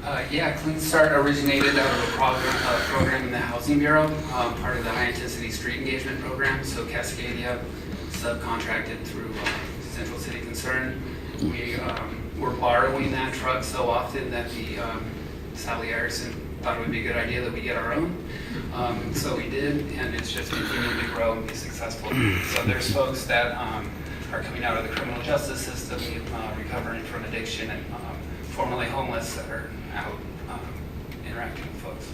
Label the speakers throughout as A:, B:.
A: Yeah, Clean Start originated out of a program in the Housing Bureau, part of the High Intensity Street Engagement Program. So Cascadia subcontracted through Central City Concern. We're borrowing that truck so often that Sally Harrison thought it would be a good idea that we get our own. So we did, and it's just continued to grow and be successful. So there's folks that are coming out of the criminal justice system, recovering from addiction, and formerly homeless that are out interacting with folks.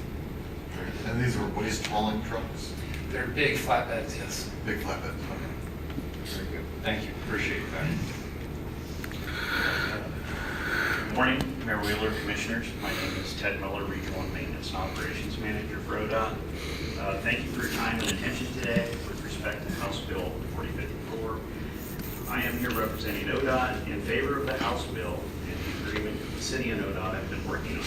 B: And these are waste hauling trucks?
A: They're big flatbeds, yes.
B: Big flatbeds, okay.
C: Very good. Thank you. Appreciate that.
D: Good morning, Mayor Wheeler, Commissioners. My name is Ted Miller, Regional and Maintenance and Operations Manager for ODOT. Thank you for your time and attention today with respect to House Bill 4054. I am here representing ODOT in favor of the House bill and the agreement that the City and ODOT have been working on.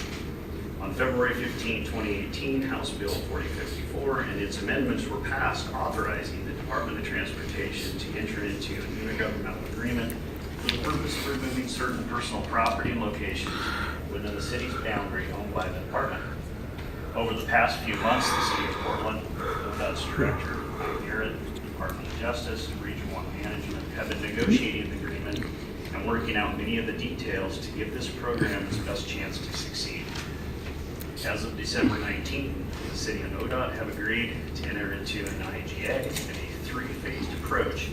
D: On February 15, 2018, House Bill 4054 and its amendments were passed authorizing the Department of Transportation to enter into an intergovernmental agreement for the purpose of removing certain personal property and locations within the city's boundary owned by the department. Over the past few months, the City of Portland, ODOT's Director, Mike Garrett, Department of Justice, and Region 1 Management have been negotiating the agreement and working out many of the details to give this program its best chance to succeed. As of December 19, the City and ODOT have agreed to enter into an IGA, a three-phased approach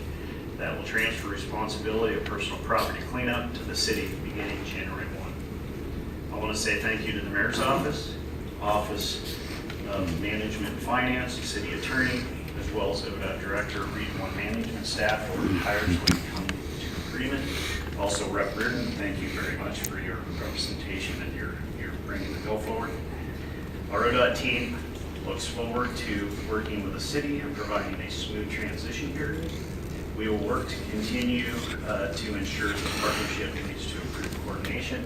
D: that will transfer responsibility of personal property cleanup to the city beginning January 1. I want to say thank you to the Mayor's Office of Management and Finance, the City Attorney, as well as ODOT Director, Region 1 Management staff for tirelessly coming to agreement. Also, Rep. Reardon, thank you very much for your representation and your bringing the bill forward. Our ODOT team looks forward to working with the city and providing a smooth transition period. We will work to continue to ensure the partnership leads to improved coordination,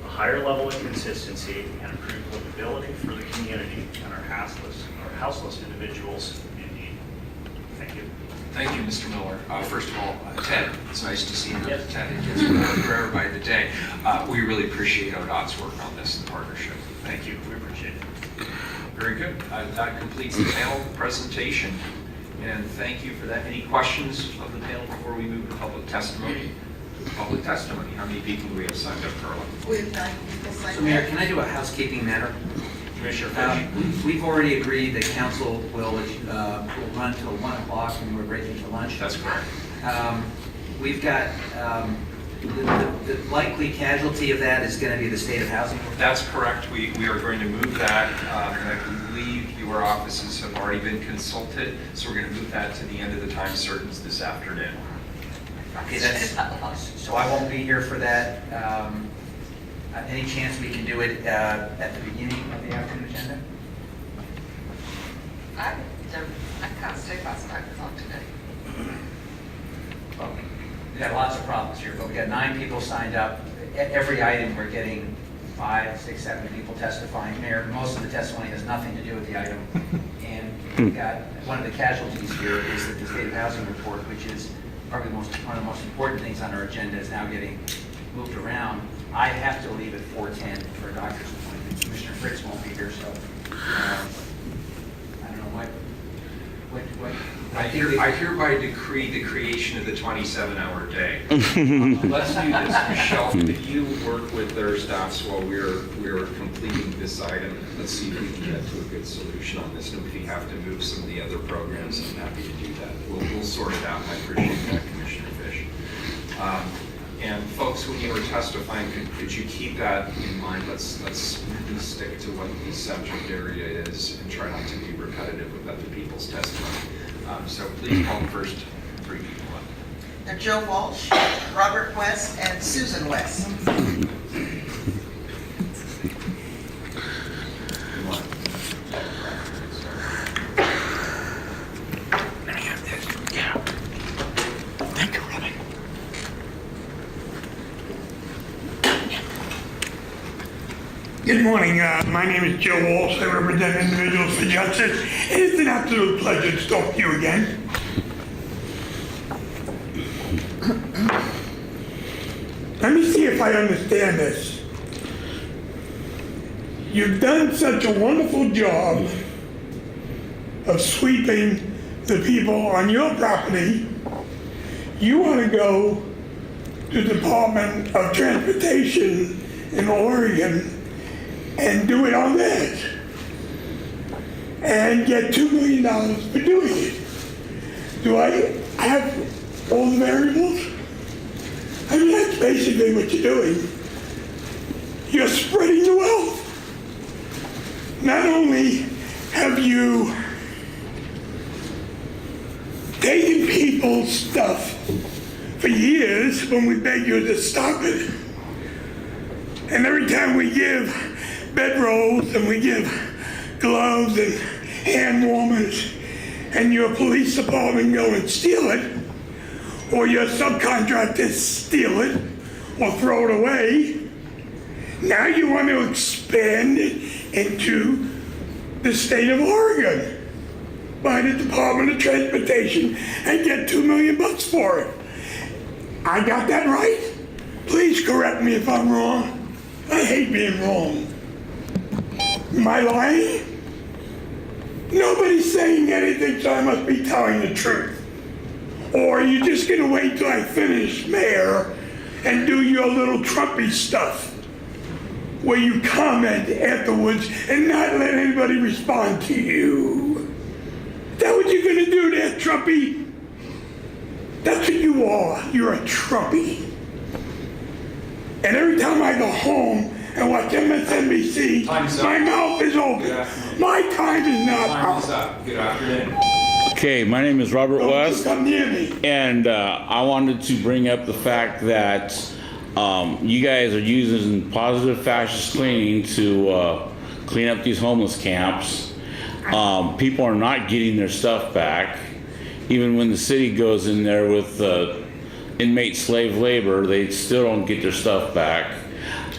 D: a higher level of consistency, and improved livability for the community and our houseless individuals in need. Thank you.
C: Thank you, Mr. Miller. First of all, Ted, it's nice to see you.
D: Yes.
C: Ted, it gets rarer by the day. We really appreciate ODOT's work on this and the partnership. Thank you.
D: We appreciate it.
C: Very good. That completes the panel presentation. And thank you for that. Any questions of the panel before we move to public testimony? Public testimony. How many people do we have signed up, Carla?
E: We have 9 people signed
F: So
E: up.
F: Mayor, can I do a housekeeping matter?
C: Commissioner Fish?
F: We've already agreed that council will run till 1 o'clock when we're breaking for lunch.
C: That's correct.
F: We've got, the likely casualty of that is going to be the state of housing.
C: That's correct. We are going to move that, and I believe your offices have already been consulted, so we're going to move that to the end of the time certain this afternoon.
F: Okay, so I won't be here for that. Any chance we can do it at the beginning of the afternoon agenda?
E: I can't stay last night on today.
F: Well, we've got lots of problems here, but we got 9 people signed up. At every item, we're getting 5, 6, 7 people testifying. Mayor, most of the testimony has nothing to do with the item. And we've got, one of the casualties here is that the state of housing report, which is probably one of the most important things on our agenda, is now getting moved around. I have to leave at 4:10 for a doctor's appointment. Commissioner Fritz won't be here, so I don't know what.
C: I hereby decree the creation of the 27-hour day. Let's do this. Michelle, if you work with their staffs while we're completing this item, let's see if we can get to a good solution on this. And if we have to move some of the other programs, I'm happy to do that. We'll sort it out. I appreciate that, Commissioner Fish. And folks, when you were testifying, could you keep that in mind? Let's really stick to what the subject area is and try not to be repetitive with other people's testimony. So please call the first 3 people up.
E: They're Joe Walsh, Robert West, and Susan West.
G: Good morning. My name is Joe Walsh. I represent Individuals for Justice. It's an absolute pleasure to talk to you again. Let me see if I understand this. You've done such a wonderful job of sweeping the people on your property. You want to go to the Department of Transportation in Oregon and do it on that and get $2 million for doing it. Do I have all the variables? I mean, that's basically what you're doing. You're spreading the wealth. Not only have you taken people's stuff for years when we beg you to stop it, and every time we give bedrolls and we give gloves and hand warmers, and your police department go and steal it, or your subcontractors steal it or throw it away, now you want to expand it into the state of Oregon by the Department of Transportation and get $2 million for it. I got that right? Please correct me if I'm wrong. I hate being wrong. Am I lying? Nobody's saying anything, so I must be telling the truth. Or are you just gonna wait till I finish, Mayor, and do your little Trumpy stuff, where you comment afterwards and not let anybody respond to you? Is that what you're gonna do there, Trumpy? That's what you are. You're a Trumpy. And every time I go home and watch MSNBC, my mouth is open. My time is not
C: Time is
G: up.
C: up. Good afternoon.
H: Okay, my name is Robert
G: Don't you
H: West,
G: come near me.
H: and I wanted to bring up the fact that you guys are using positive fascist cleaning to clean up these homeless camps. People are not getting their stuff back. Even when the city goes in there with inmate slave labor, they still don't get their stuff back.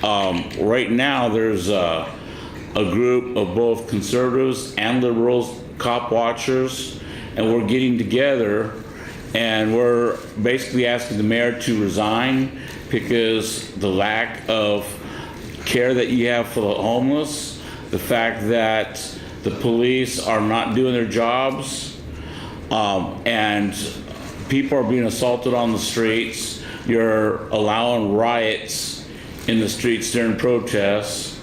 H: Right now, there's a group of both conservatives and liberals, cop watchers, and we're getting together and we're basically asking the mayor to resign because the lack of care that you have for the homeless, the fact that the police are not doing their jobs, and people are being assaulted on the streets. You're allowing riots in the streets during protests.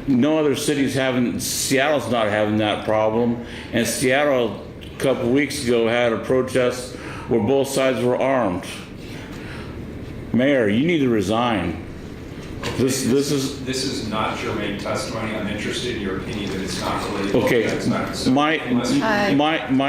H: No other city's having, Seattle's not having that problem. And Seattle, a couple weeks ago, had a protest where both sides were armed. Mayor, you need to resign. This is
C: not germane testimony. I'm interested in your opinion, but it's not related.
H: okay.
C: That's not-
H: My
C: My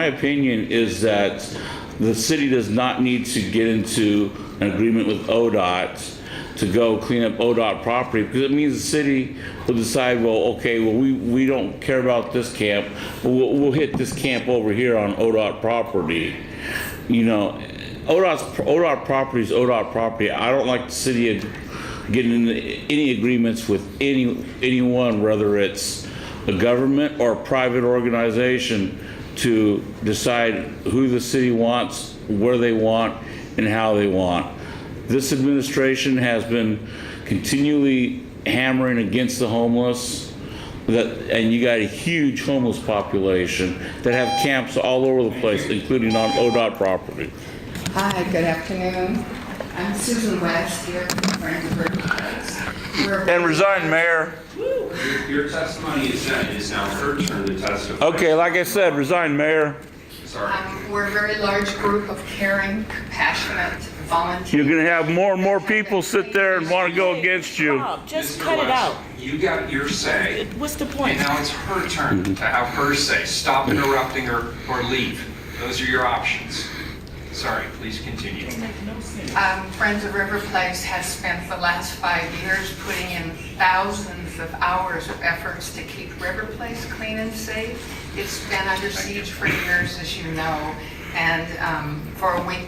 H: opinion is that the city does not need to get into an agreement with ODOT to go clean up ODOT property, because it means the city will decide, well, okay, well, we don't care about this camp, we'll hit this camp over here on ODOT property. You know, ODOT property is ODOT property. I don't like the city getting into any agreements with anyone, whether it's a government or a private organization, to decide who the city wants, where they want, and how they want. This administration has been continually hammering against the homeless, and you got a huge homeless population that have camps all over the place, including on ODOT property.
I: Hi, good afternoon. I'm Susan West here from Friends of River Place.
H: And resign, Mayor.
C: Your testimony is now her turn to testify.
H: Okay, like I said, resign, Mayor.
C: Sorry.
I: We're a very large group of caring, compassionate volunteers.
H: You're gonna have more and more people sit there and want to go against you.
J: Bob, just
C: Mr.
J: cut it
C: West,
J: out.
C: You got your say,
J: What's the
C: and
J: point?
C: now it's her turn to have her say. Stop interrupting her or leave. Those are your options. Sorry, please continue.
I: Friends of River Place has spent the last 5 years putting in thousands of hours of efforts to keep River Place clean and safe. It's been under siege for years, as you know, and for a week,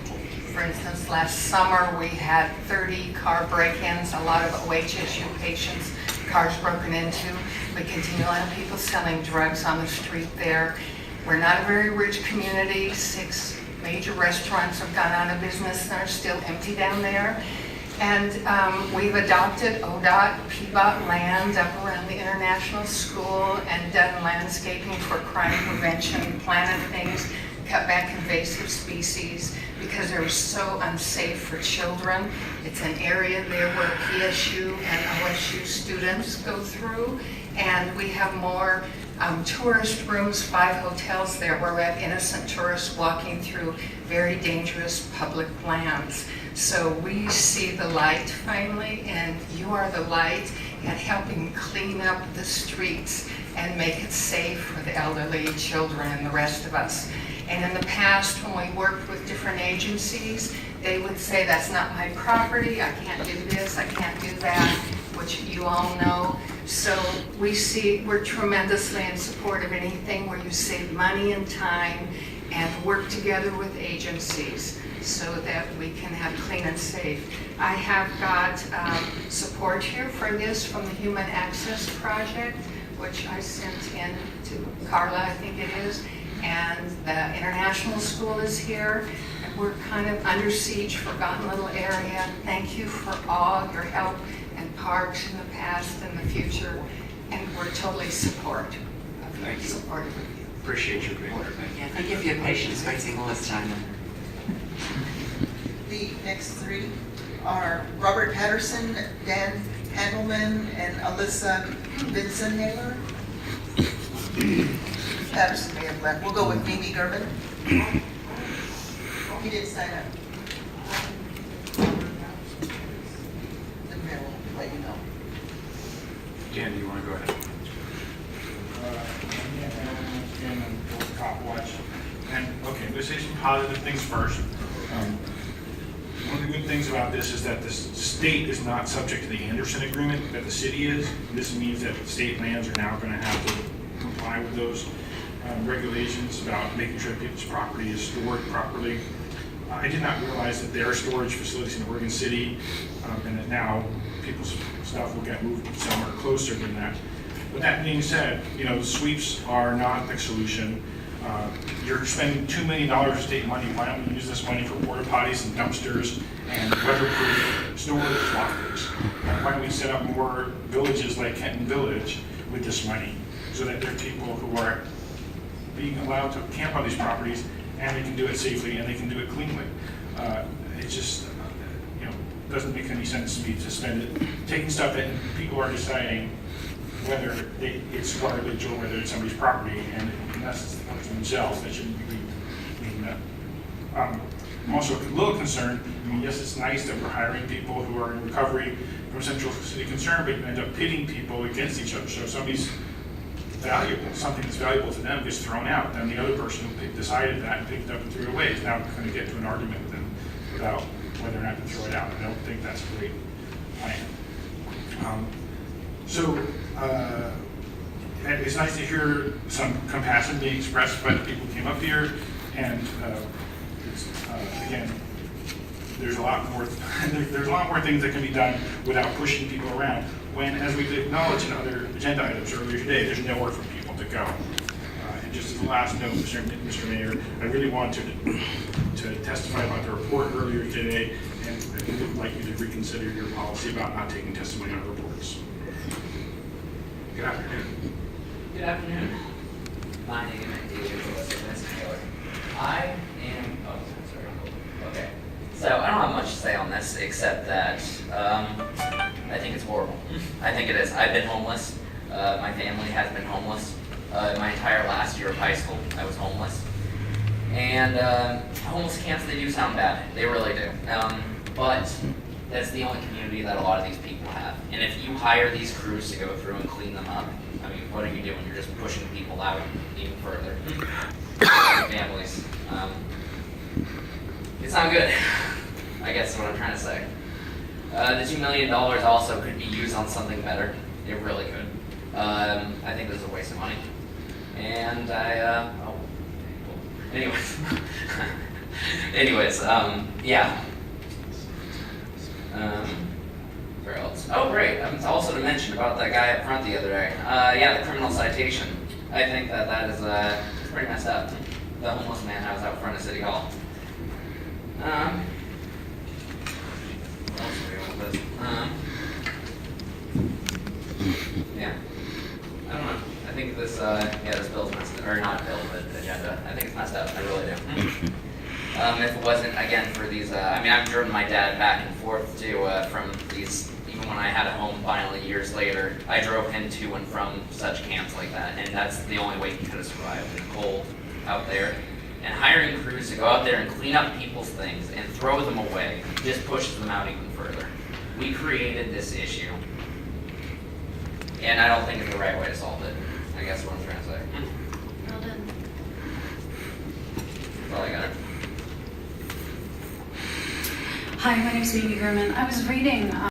I: for instance, last summer, we had 30 car break-ins, a lot of OHSU patients, cars broken into. We continue to have people selling drugs on the street there. We're not a very rich community. 6 major restaurants have gone out of business and are still empty down there. And we've adopted ODOT, PBOT land up around the international school and done landscaping for crime prevention, planted things, cut back invasive species because they're so unsafe for children. It's an area there where PSU and OSU students go through. And we have more tourist rooms, 5 hotels there where we have innocent tourists walking through very dangerous public lands. So we see the light finally, and you are the light at helping clean up the streets and make it safe for the elderly, children, and the rest of us. And in the past, when we worked with different agencies, they would say, that's not my property, I can't do this, I can't do that, which you all know. So we're tremendously in support of anything where you save money and time and work together with agencies so that we can have clean and safe. I have got support here for this from the Human Access Project, which I sent in to Carla, I think it is, and the international school is here. And we're kind of under siege, forgotten little area. Thank you for all your help and parks in the past and the future, and we're totally supportive of you.
C: Appreciate your being here.
J: Yeah, thank you for your patience waiting all this time.
E: The next 3 are Robert Patterson, Dan Handelman, and Alyssa Vincenhaler. Patterson may have left. We'll go with Mimi German. He didn't sign up. The mayor will let you know.
C: Dan, do you want to go ahead?
K: And Cop Watch. And, okay, let's say some positive things first. One of the good things about this is that the state is not subject to the Anderson Agreement that the city is. This means that state lands are now going to have to comply with those regulations about making sure people's property is stored properly. I did not realize that there are storage facilities in Oregon City, and that now people's stuff will get moved somewhere closer than that. But that being said, the sweeps are not the solution. You're spending $2 million of state money. Why don't we use this money for porta potties and dumpsters and weatherproof storage lockers? Why don't we set up more villages like Kenton Village with this money so that there are people who are being allowed to camp on these properties and they can do it safely and they can do it cleanly. It just doesn't make any sense to me to spend it taking stuff that people are deciding whether it's garbage or whether it's somebody's property, and unless it's up to themselves, they shouldn't be cleaning up. I'm also a little concerned. Yes, it's nice that we're hiring people who are in recovery from Central City Concern, but you end up pitting people against each other. So if somebody's valuable, something that's valuable to them gets thrown out, then the other person who decided that and picked it up and threw it away is now going to get to an argument with them about whether or not to throw it out. I don't think that's a great plan. It's nice to hear some compassion being expressed by the people who came up here, and again, there's a lot more things that can be done without pushing people around. When, as we've acknowledged in other agenda items earlier today, there's nowhere for people to go. And just as the last note, Mr. Mayor, I really wanted to testify about the report earlier today, and I would like you to reconsider your policy about not taking testimony on reports. Good afternoon.
L: Good afternoon. My name is Taylor. I am, okay. So I don't have much to say on this except that I think it's horrible. I think it is. I've been homeless. My family has been homeless. My entire last year of high school, I was homeless. And homeless camps, they do sound bad. They really do. But that's the only community that a lot of these people have. And if you hire these crews to go through and clean them up, I mean, what are you doing? You're just pushing people out even further. Families. It's not good. I guess is what I'm trying to say. The $2 million also could be used on something better. It really could. I think this is a waste of money. And yeah. Where else? Oh, great. Also to mention about that guy up front the other day. Yeah, the criminal citation. I think that is pretty messed up. The homeless man I was out front of City Hall. What else do we want? with this. Yeah. I don't know. I think this, this bill's messed, or not bill, but agenda. I think it's messed up. I really do. If it wasn't, again, for these, I've driven my dad back and forth to, from these, even when I had a home finally years later, I drove him to and from such camps like that, and that's the only way he could have survived the cold out there. And hiring crews to go out there and clean up people's things and throw them away just pushes them out even further. We created this issue, and I don't think it's the right way to solve it. I guess what I'm trying to say.
M: Well done.
L: That's all I got.
M: Hi, my name's Mimi Gurman. I was reading